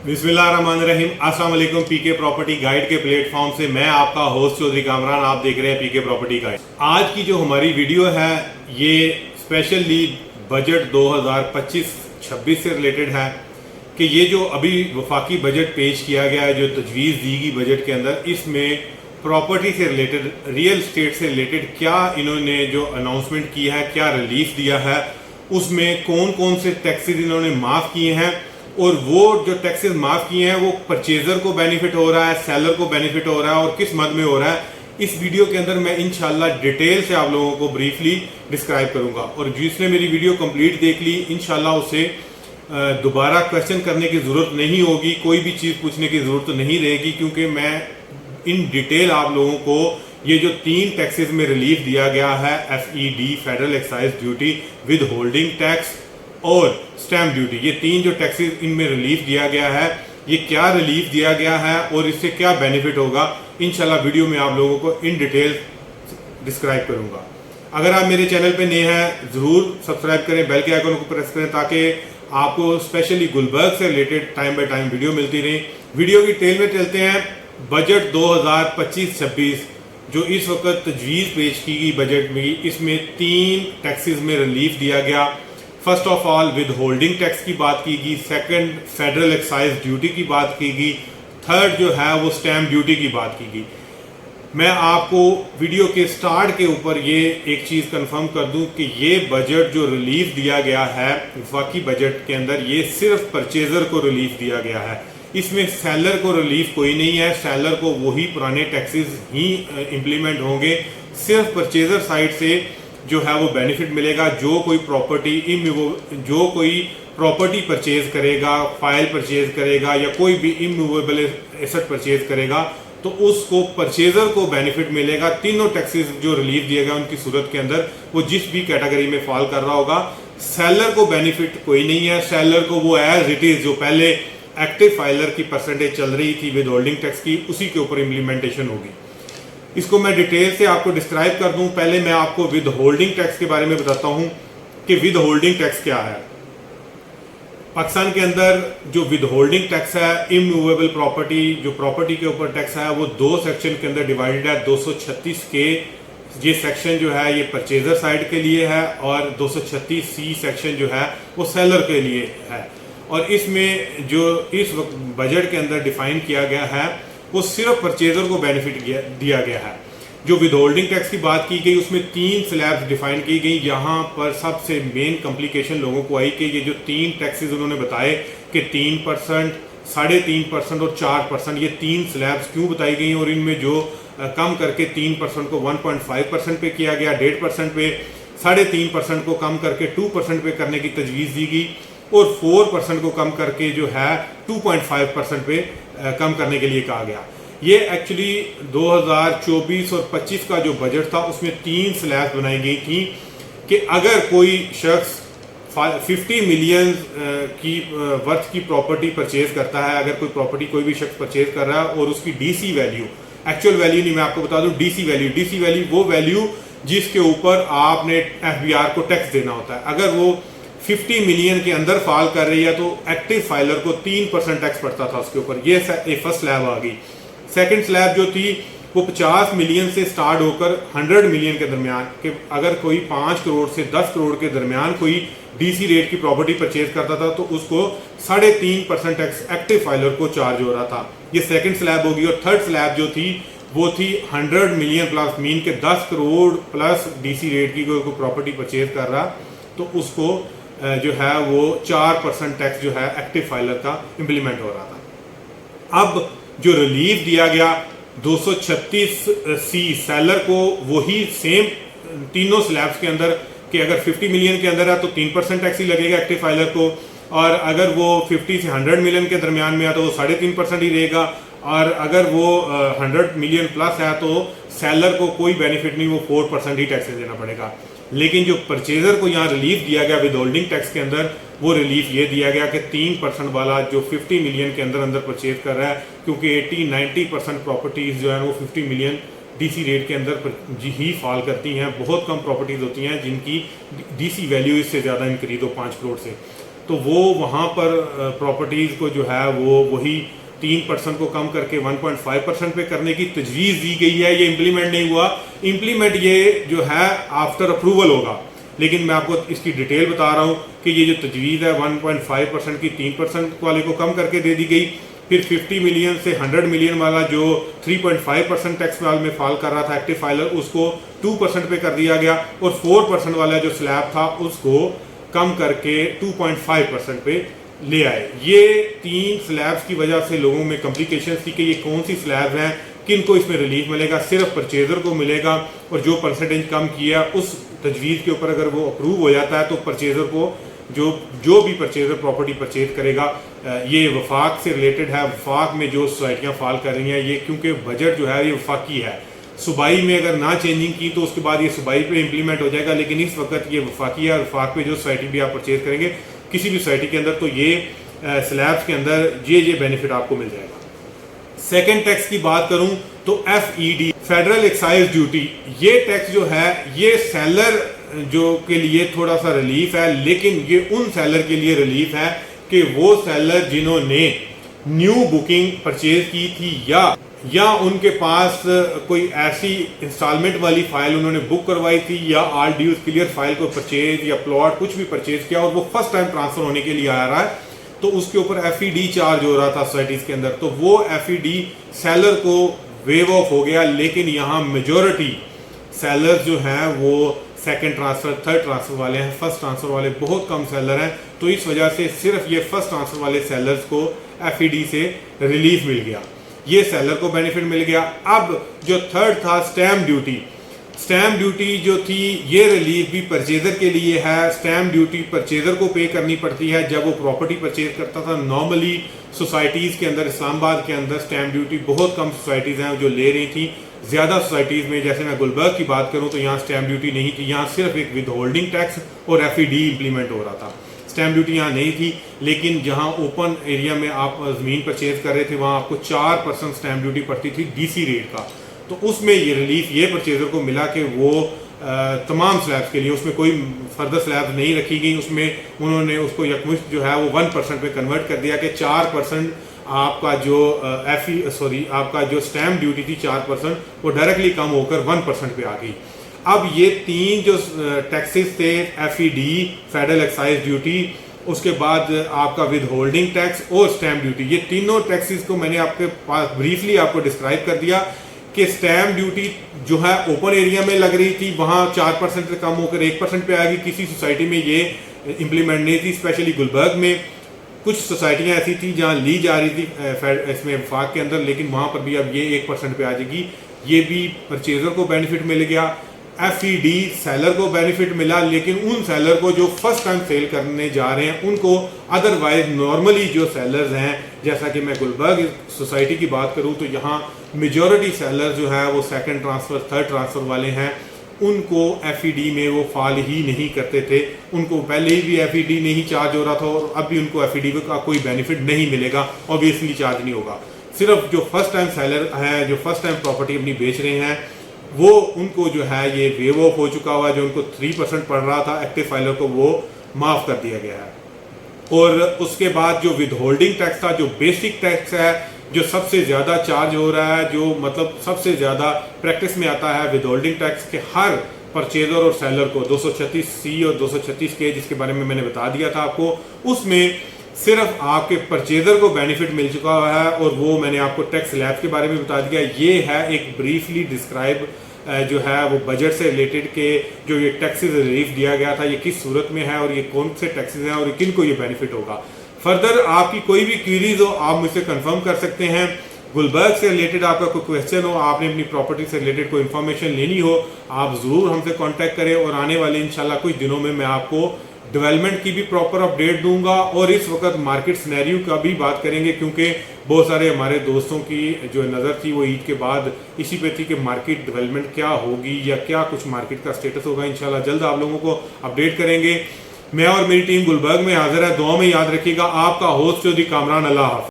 बिस्मिल्लाहिर्रहमानिर्रहीम। अस्सलाम वालेकुम। पीके प्रॉपर्टी गाइड के प्लेटफॉर्म से मैं आपका होस्ट चौधरी कामरान, आप देख रहे हैं पीके प्रॉपर्टी गाइड। आज की जो हमारी वीडियो है ये स्पेशली बजट 2025-26 से रिलेटेड है कि ये जो अभी वफाकी बजट पेश किया गया है, जो तजवीज़ दी गई बजट के अंदर, इसमें प्रॉपर्टी से रिलेटेड, रियल स्टेट से रिलेटेड क्या इन्होंने जो अनाउंसमेंट की है, क्या रिलीफ दिया है, उसमें कौन कौन से टैक्सेस इन्होंने माफ़ किए हैं और वो जो टैक्सेस माफ़ किए हैं वो परचेजर को बेनिफिट हो रहा है, सेलर को बेनिफिट हो रहा है और किस मद में हो रहा है। इस वीडियो के अंदर मैं इंशाल्लाह डिटेल से आप लोगों को ब्रीफली डिस्क्राइब करूंगा और जिसने मेरी वीडियो कंप्लीट देख ली इंशाल्लाह उसे दोबारा क्वेश्चन करने की ज़रूरत नहीं होगी, कोई भी चीज़ पूछने की ज़रूरत नहीं रहेगी, क्योंकि मैं इन डिटेल आप लोगों को ये जो 3 टैक्सेस में रिलीफ दिया गया है, FED federal excise duty, with holding tax और स्टैम्प ड्यूटी, ये 3 जो टैक्सेस इनमें रिलीफ दिया गया है, ये क्या रिलीफ दिया गया है और इससे क्या बेनिफिट होगा, इंशाल्लाह वीडियो में आप लोगों को इन डिटेल डिस्क्राइब करूंगा। अगर आप मेरे चैनल पे नए हैं ज़रूर सब्सक्राइब करें, बेल के आइकन को प्रेस करें ताकि आपको स्पेशली गुलबर्ग से related time by time video मिलती रही। वीडियो की डिटेल में चलते हैं। बजट 2025-26 जो इस वक्त तजवीज़ पेश की गई बजट में, इसमें 3 टैक्सेस में रिलीफ दिया गया। First of all with holding tax की बात की गई, सेकंड फेडरल एक्साइज ड्यूटी की बात की गई, थर्ड जो है वो स्टैम्प ड्यूटी की बात की गई। मैं आपको वीडियो के स्टार्ट के ऊपर ये एक चीज़ कंफर्म कर दूं कि ये बजट जो रिलीफ दिया गया है वफाकी बजट के अंदर, ये सिर्फ परचेजर को रिलीफ दिया गया है, इसमें सेलर को रिलीफ कोई नहीं है। सेलर को वही पुराने टैक्सेस ही इम्प्लीमेंट होंगे, सिर्फ परचेजर साइड से जो है वो बेनिफिट मिलेगा। जो कोई प्रॉपर्टी परचेज करेगा, फाइल परचेज करेगा या कोई भी इमूवेबल एसेट परचेज करेगा तो उसको परचेजर को बेनिफिट मिलेगा। तीनों टैक्सेस जो रिलीफ दिए गए उनकी सूरत के अंदर वो जिस भी कैटेगरी में फॉल कर रहा होगा, सेलर को बेनिफिट कोई नहीं है। सेलर को वो एज इट इज जो पहले एक्टिव फाइलर की परसेंटेज चल रही थी विद होल्डिंग टैक्स की, उसी के ऊपर इम्प्लीमेंटेशन होगी। इसको मैं डिटेल से आपको डिस्क्राइब कर दूं। पहले मैं आपको विद होल्डिंग टैक्स के बारे में बताता हूं कि विद होल्डिंग टैक्स क्या है। पाकिस्तान के अंदर जो विद होल्डिंग टैक्स है, इमूवेबल प्रॉपर्टी जो प्रॉपर्टी के ऊपर टैक्स है, वो 2 सेक्शन के अंदर डिवाइडेड है। 236 के ये सेक्शन जो है ये परचेजर साइड के लिए है और 236C सेक्शन जो है वो सेलर के लिए है। और इसमें जो इस वक्त बजट के अंदर डिफाइन किया गया है वो सिर्फ परचेजर को बेनिफिट दिया गया है। जो विद होल्डिंग टैक्स की बात की गई उसमें 3 स्लैब्स डिफाइन की गई। यहाँ पर सबसे मेन कॉम्प्लिकेशन लोगों को आई कि ये जो 3 टैक्सेस उन्होंने बताए कि 3%, 3.5% और 4%, ये 3 स्लैब्स क्यों बताई गई और इनमें जो कम करके 3% को 1.5% पे किया गया, 1.5% पे, 3.5% को कम करके 2% पे करने की तजवीज़ दी गई और 4% को कम करके जो है 2.5% पे कम करने के लिए कहा गया। ये एक्चुअली 2024 और 25 का जो बजट था उसमें 3 स्लैब्स बनाई गई थी कि अगर कोई शख्स 50 मिलियन की वर्थ की प्रॉपर्टी परचेज करता है, अगर कोई प्रॉपर्टी कोई भी शख्स परचेज कर रहा है और उसकी डीसी वैल्यू, एक्चुअल वैल्यू नहीं, मैं आपको बता दूं डीसी वैल्यू वो वैल्यू जिसके ऊपर आपने FBR को टैक्स देना होता है, अगर वो 50 मिलियन के अंदर फॉल कर रही है तो एक्टिव फाइलर को 3% टैक्स पड़ता था उसके ऊपर। ये फर्स्ट स्लैब आ गई। सेकंड स्लैब जो थी वो 50 मिलियन से स्टार्ट होकर 100 मिलियन के दरमियान, कि अगर कोई 5 करोड़ से 10 करोड़ के दरमियान कोई डीसी रेट की प्रॉपर्टी परचेज करता था तो उसको 3.5% टैक्स एक्टिव फाइलर को चार्ज हो रहा था। ये सेकंड स्लैब होगी। और थर्ड स्लैब जो थी वो थी 100 मिलियन प्लस, मीन के 10 करोड़ प्लस डीसी रेट की कोई प्रॉपर्टी परचेज कर रहा तो उसको जो है वो 4% टैक्स जो है एक्टिव फाइलर का इम्प्लीमेंट हो रहा था। अब जो रिलीफ दिया गया 236C सेलर को, वही सेम तीनों स्लैब्स के अंदर कि अगर 50 मिलियन के अंदर है तो 3% टैक्स ही लगेगा एक्टिव फाइलर को, और अगर वो 50 से 100 मिलियन के दरमियान में है तो वो 3.5% ही रहेगा, और अगर वो 100 मिलियन प्लस है तो सेलर को कोई बेनिफिट नहीं, वो 4% ही टैक्स देना पड़ेगा। लेकिन जो परचेजर को यहाँ रिलीफ दिया गया विद होल्डिंग टैक्स के अंदर, वो रिलीफ ये दिया गया कि 3% वाला जो 50 मिलियन के अंदर परचेज कर रहा है, क्योंकि 80-90% प्रॉपर्टीज जो है वो 50 मिलियन डीसी रेट के अंदर ही फॉल करती हैं। बहुत कम प्रॉपर्टीज होती हैं जिनकी डीसी वैल्यू इससे ज़्यादा इंक्रीज हो 5 करोड़ से। तो वो वहाँ पर प्रॉपर्टीज़ को जो है वो वही 3% को कम करके 1.5% पे करने की तजवीज़ दी गई है। ये इम्प्लीमेंट नहीं हुआ, इम्प्लीमेंट ये जो है आफ्टर अप्रूवल होगा। लेकिन मैं आपको इसकी डिटेल बता रहा हूँ कि ये जो तजवीज़ है 1.5% की 3% वाले को कम करके दे दी गई। फिर 50 मिलियन से 100 मिलियन वाला जो 3.5% टैक्स वाल में फाल कर रहा था एक्टिव फाइलर, उसको 2% पे कर दिया गया। और 4% वाला जो स्लैब था उसको कम करके 2.5% पे ले आए। ये 3 स्लैब्स की वजह से लोगों में कॉम्प्लिकेशंस थी कि ये कौन सी स्लैब हैं, किन को इसमें रिलीफ मिलेगा। सिर्फ परचेजर को मिलेगा, और जो परसेंटेज कम किया उस तजवीज़ के ऊपर अगर वो अप्रूव हो जाता है तो परचेजर को जो भी परचेजर प्रॉपर्टी परचेज करेगा, ये वफाक से रिलेटेड है। वफाक में जो सोसाइटियाँ फाल कर रही हैं, ये क्योंकि बजट जो है ये वफाकी है, सूबाई में अगर ना चेंजिंग की तो उसके बाद ये सूबाई पे इम्प्लीमेंट हो जाएगा। लेकिन इस वक्त ये वफाकी है, वफाक पे जो सोसाइटी भी आप परचेज करेंगे किसी भी सोसाइटी के अंदर, तो ये स्लैब्स के अंदर ये बेनिफिट आपको मिल जाएगा। सेकेंड टैक्स की बात करूं तो FED, फेडरल एक्साइज ड्यूटी, ये टैक्स जो है ये सेलर जो के लिए थोड़ा सा रिलीफ है, लेकिन ये उन सेलर के लिए रिलीफ है कि वो सेलर जिन्होंने न्यू बुकिंग परचेज की थी या उनके पास कोई ऐसी इंस्टॉलमेंट वाली फाइल उन्होंने बुक करवाई थी, या ऑल ड्यूज क्लियर फाइल को परचेज या प्लॉट कुछ भी परचेज किया और वो फर्स्ट टाइम ट्रांसफर होने के लिए आ रहा है, तो उसके ऊपर FED चार्ज हो रहा था सोसाइटीज के अंदर, तो वो FED सेलर को वेव ऑफ हो गया। लेकिन यहाँ मेजॉरिटी सेलर्स जो हैं वो सेकंड ट्रांसफर, थर्ड ट्रांसफर वाले हैं, फर्स्ट ट्रांसफर वाले बहुत कम सेलर हैं। तो इस वजह से सिर्फ ये फर्स्ट ट्रांसफर वाले सेलर्स को FED से रिलीफ मिल गया, ये सेलर को बेनिफिट मिल गया। अब जो थर्ड था स्टैम्प ड्यूटी जो थी, ये रिलीफ भी परचेजर के लिए है। स्टैम्प ड्यूटी परचेजर को पे करनी पड़ती है जब वो प्रॉपर्टी परचेज करता था। नॉर्मली सोसाइटीज़ के अंदर, इस्लामाबाद के अंदर स्टैम्प ड्यूटी बहुत कम सोसाइटीज़ हैं जो ले रही थी। ज़्यादा सोसाइटीज़ में, जैसे मैं गुलबर्ग की बात करूं तो यहाँ स्टैम्प ड्यूटी नहीं थी, यहाँ सिर्फ एक विद होल्डिंग टैक्स और FED इम्प्लीमेंट हो रहा था। स्टैम्प ड्यूटी यहाँ नहीं थी। लेकिन जहाँ ओपन एरिया में आप ज़मीन परचेज कर रहे थे वहाँ आपको 4% स्टैम्प ड्यूटी पड़ती थी DC रेट का, तो उसमें ये रिलीफ ये परचेजर को मिला कि वो तमाम स्लैब्स के लिए, उसमें कोई फर्दर स्लैब नहीं रखी गई, उसमें उन्होंने उसको यकमुश्त जो है वो 1% पे कन्वर्ट कर दिया कि 4% आपका जो आपका जो स्टैम्प ड्यूटी थी 4%, वो डायरेक्टली कम होकर 1% पे आ गई। अब ये 3 जो टैक्सेस थे, FED, फेडरल एक्साइज ड्यूटी, उसके बाद आपका विद होल्डिंग टैक्स और स्टैम्प ड्यूटी, ये तीनों टैक्सेस को मैंने आपके पास ब्रीफली आपको डिस्क्राइब कर दिया कि स्टैम्प ड्यूटी जो है ओपन एरिया में लग रही थी, वहाँ 4% से कम होकर 1% पे आएगी। किसी सोसाइटी में ये इम्प्लीमेंट नहीं थी, स्पेशली गुलबर्ग में कुछ सोसाइटियाँ ऐसी थी जहाँ ली जा रही थी इसमें वफाक के अंदर, लेकिन वहाँ पर भी अब ये 1% पे आ जाएगी। ये भी परचेजर को बेनिफिट मिल गया, FED सेलर को बेनिफिट मिला, लेकिन उन सेलर को जो फर्स्ट टाइम सेल करने जा रहे हैं उनको, अदरवाइज नॉर्मली जो सेलर्स हैं, जैसा कि मैं गुलबर्ग सोसाइटी की बात करूं तो यहाँ मेजॉरिटी सेलर जो है वो सेकंड ट्रांसफ़र, थर्ड ट्रांसफ़र वाले हैं, उनको FED में वो फाल ही नहीं करते थे। उनको पहले ही भी FED नहीं चार्ज हो रहा था और अब भी उनको FED का कोई बेनिफिट नहीं मिलेगा, ऑब्वियसली चार्ज नहीं होगा। सिर्फ जो फर्स्ट टाइम सेलर हैं, जो फर्स्ट टाइम प्रॉपर्टी अपनी बेच रहे हैं, वो उनको जो है ये वेव ऑफ हो चुका हुआ, जो उनको 3% पड़ रहा था एक्टिव फाइलर को, वो माफ़ कर दिया गया है। और उसके बाद जो विद होल्डिंग टैक्स था, जो बेसिक टैक्स है, जो सबसे ज़्यादा चार्ज हो रहा है, जो मतलब सबसे ज़्यादा प्रैक्टिस में आता है विद होल्डिंग टैक्स के हर परचेजर और सेलर को 236C और 236K, जिसके बारे में मैंने बता दिया था आपको, उसमें सिर्फ आपके परचेजर को बेनिफिट मिल चुका है और वो मैंने आपको टैक्स स्लैब के बारे में बता दिया। ये है एक ब्रीफली डिस्क्राइब जो है वो बजट से रिलेटेड के जो ये टैक्सेस रिलीफ दिया गया था, ये किस सूरत में है और ये कौन से टैक्सेस हैं और किन को ये बेनिफिट होगा। फर्दर आपकी कोई भी क्वेरीज हो आप मुझसे कंफर्म कर सकते हैं। गुलबर्ग से रिलेटेड आपका कोई क्वेश्चन हो, आपने अपनी प्रॉपर्टी से रिलेटेड कोई इन्फॉर्मेशन लेनी हो, आप ज़रूर हमसे कांटेक्ट करें और आने वाले इंशाल्लाह कुछ दिनों में मैं आपको डेवलपमेंट की भी प्रॉपर अपडेट दूंगा और इस वक्त मार्केट सिनेरियो का भी बात करेंगे, क्योंकि बहुत सारे हमारे दोस्तों की जो नज़र थी वो ईद के बाद इसी पे थी कि मार्केट डेवलपमेंट क्या होगी या क्या कुछ मार्केट का स्टेटस होगा। इंशाल्लाह जल्द आप लोगों को अपडेट करेंगे। मैं और मेरी टीम गुलबर्ग में हाजिर है, दुआ में याद रखिएगा। आपका होस्ट चौधरी कामरान। अल्लाह हाफ़िज़।